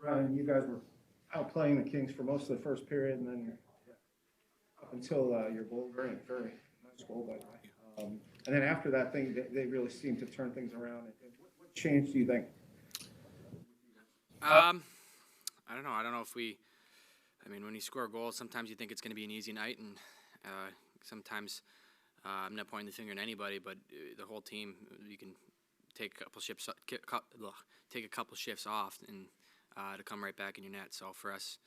Ryan, you guys were outplaying the Kings for most of the first period, and then up until your goal, very, very nice goal, by the way. And then after that thing, they really seemed to turn things around. And what changed, do you think? I don't know. I don't know if we. I mean, when you score a goal, sometimes you think it's going to be an easy night, and sometimes I'm not pointing the finger at anybody, but the whole team, you can take a couple shifts off and to come right back in your net. So for us,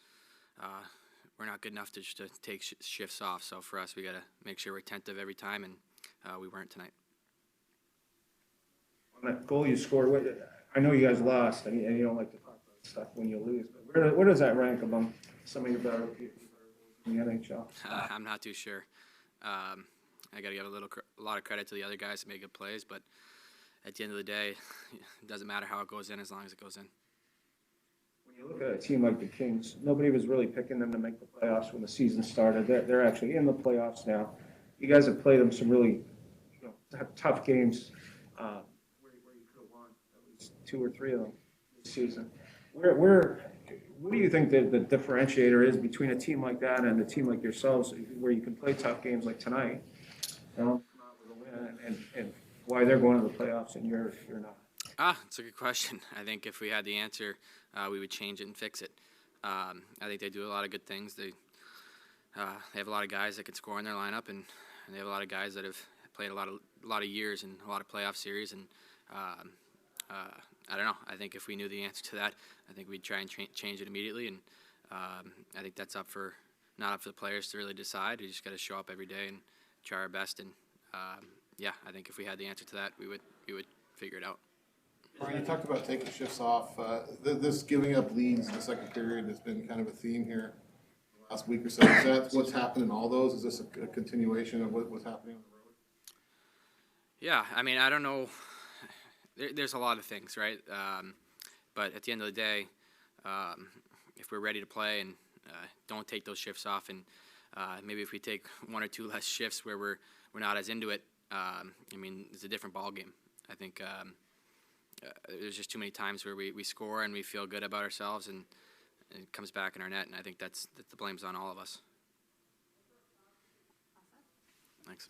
we're not good enough to just to take shifts off. So for us, we got to make sure we're attentive every time, and we weren't tonight. On that goal you scored, I know you guys lost, and you don't like to talk about stuff when you lose, but where does that rank among some of your better people in the NHL? I'm not too sure. I got to give a lot of credit to the other guys to make good plays, but at the end of the day, it doesn't matter how it goes in as long as it goes in. When you look at a team like the Kings, nobody was really picking them to make the playoffs when the season started. They're actually in the playoffs now. You guys have played them some really tough games where you could have won at least 2 or 3 of them this season. What do you think the differentiator is between a team like that and a team like yourselves, where you can play tough games like tonight, come out with a win, and why they're going to the playoffs and you're not? It's a good question. I think if we had the answer, we would change it and fix it. I think they do a lot of good things. They have a lot of guys that can score in their lineup, and they have a lot of guys that have played a lot of years and a lot of playoff series. And I don't know. I think if we knew the answer to that, I think we'd try and change it immediately. And I think that's not up for the players to really decide. We just got to show up every day and try our best. And yeah, I think if we had the answer to that, we would figure it out. Brian, you talked about taking shifts off. This giving up leads in the second period has been kind of a theme here the last week or so. Is that what's happened in all those? Is this a continuation of what's happening on the road? Yeah, I mean, I don't know. There's a lot of things, right? But at the end of the day, if we're ready to play and don't take those shifts off, and maybe if we take 1 or 2 less shifts where we're not as into it, I mean, it's a different ball game. I think there's just too many times where we score and we feel good about ourselves, and it comes back in our net, and I think that the blame's on all of us. Thanks.